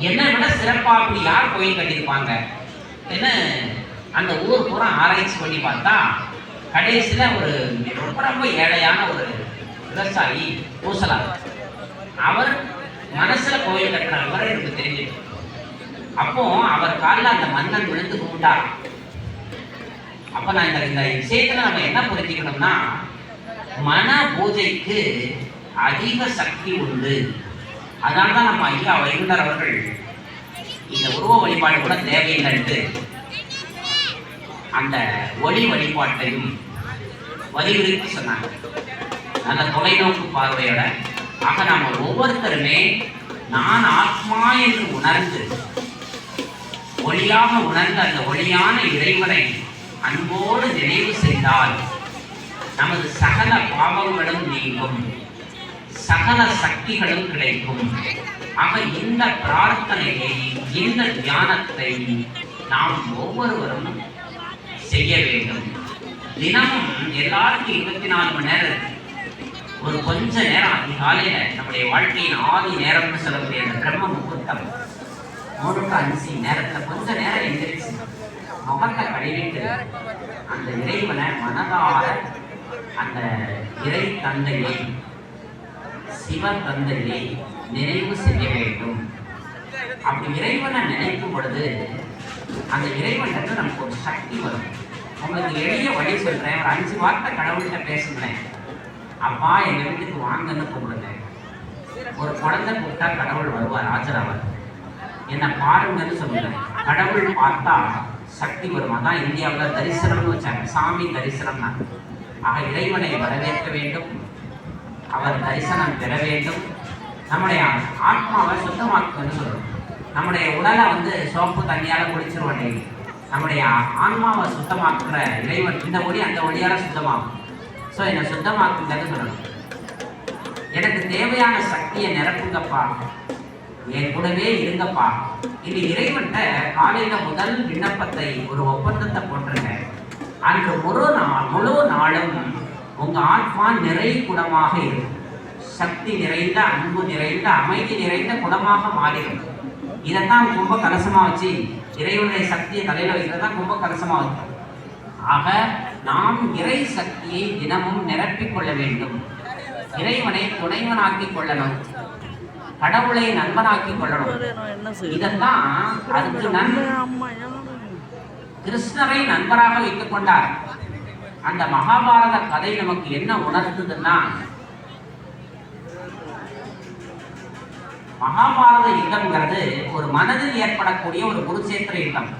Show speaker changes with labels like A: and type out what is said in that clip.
A: என்னை விட சிறப்பா அப்படி யார் கோயில் கட்டியிருப்பாங்க என்ன அந்த ஊர் பூரா ஆராய்ச்சி பண்ணி பார்த்தா கடைசியில ஒரு ரொம்ப ரொம்ப ஏழையான ஒரு விவசாயி பூசலார், அவர் மனசுல கோயில் கட்டுறவர் எனக்கு தெரிஞ்சது. அப்போ அவர் காலில் அந்த மன்னன் விழுந்து கும்பிட்டார். அப்ப நான் இந்த விஷயத்துல நம்ம என்ன புரிஞ்சுக்கணும்னா, மன பூஜைக்கு அதிக சக்தி உண்டு. அதனாலதான் நம்ம ஐயா வைகுண்டர் அவர்கள் இந்த உருவ வழிபாடு கூட தேவையில்லைன்ட்டு அந்த ஒளி வழிபாட்டையும் வலியுறுத்தி சொன்னாங்க. நல்ல தொலைநோக்கு பார்வையோட ஆக நாம ஒவ்வொருத்தருமே நான் ஆத்மா என்று உணர்ந்து ஒளியாக உணர்ந்த அந்த ஒளியான இறைவனை அன்போடு நினைவு செய்தால் நமது சகல பாவங்களும் நீங்கும், சகல சக்திகளும் கிடைக்கும். ஆக இந்த பிரார்த்தனையை, இந்த தியானத்தை நாம் ஒவ்வொருவரும் செய்ய வேண்டும். தினமும் எல்லாருக்கும் 24 மணி நேரம் இருக்கு. ஒரு கொஞ்ச நேரம் அதிகாலையில நம்முடைய வாழ்க்கையின் ஆதி நேரம்னு சொல்லக்கூடிய அந்த பிரம்ம முகூர்த்தம் 3 to 5 நேரத்துல கொஞ்ச நேரம் எந்திரிச்சு முகத்தை கழுவிட்டு அந்த இறைவனை மனதார அந்த இறை தந்தையை, சிவ தந்தையை நினைவு செய்ய வேண்டும். அப்படி இறைவனை நினைக்கும் பொழுது அந்த இறைவன் நமக்கு ஒரு சக்தி வரும். உங்களுக்கு எளிய வழி சொல்றேன், ஒரு 5 வார்த்தை கடவுள்கிட்ட பேசுகிறேன். அப்பா எங்க வீட்டுக்கு வாங்கன்னு கூப்பிடுங்க. ஒரு குழந்தை கூப்பிட்டா கடவுள் வருவார், ஆஜராவார். என்ன பாருங்கன்னு சொல்லுங்க, கடவுள் பார்த்தா சக்தி வரும். அதான் இந்தியாவில் தரிசனம்னு வச்சாங்க, சாமி தரிசனம் தான். ஆக இறைவனை வரவேற்க வேண்டும், அவர் தரிசனம் பெற வேண்டும். நம்முடைய ஆத்மாவை சுத்தமாக்குன்னு சொல்லணும். நம்முடைய உடலை சோப்பு தண்ணியால் குளிச்சிருவோம். நம்முடைய ஆன்மாவை சுத்தமாக்குற இறைவன் இந்த ஒளி அந்த ஒளியால சுத்தமாகும். ஸோ என்னை சுத்தமாக்குங்கன்னு சொல்லணும். எனக்கு தேவையான சக்தியை நிரப்புங்கப்பா, என் கூடவே இருங்கப்பா. இது இறைவன்கிட்ட காலையில முதல் விண்ணப்பத்தை, ஒரு ஒப்பந்தத்தை போட்டுருங்க. அன்று முழு நாளும் உங்க ஆத்மா நிறை குணமாக இருக்கும், சக்தி நிறைந்த, அன்பு நிறைந்த, அமைதி நிறைந்த குணமாக மாறிடும். இதைத்தான் கும்ப கலசமா வச்சு இறைவனுடைய சக்தியை தலையில வைக்கிறதான் கும்ப கலசமா வைக்கும். ஆக நாம் இறை சக்தியை தினமும் நிரப்பிக் கொள்ள வேண்டும். இறைவனை துணைவனாக்கி கொள்ளணும், கடவுளை நண்பனாக்கி கொள்ளணும். இதெல்லாம் அதுக்கு கிருஷ்ணரை நண்பராக வைத்துக் கொண்டார். அந்த மகாபாரத கதை நமக்கு என்ன உணர்த்துதுன்னா, மகாபாரத யுத்தம்ங்கிறது ஒரு மனதில் ஏற்படக்கூடிய ஒரு குருச்சேத்திர யுத்தம்.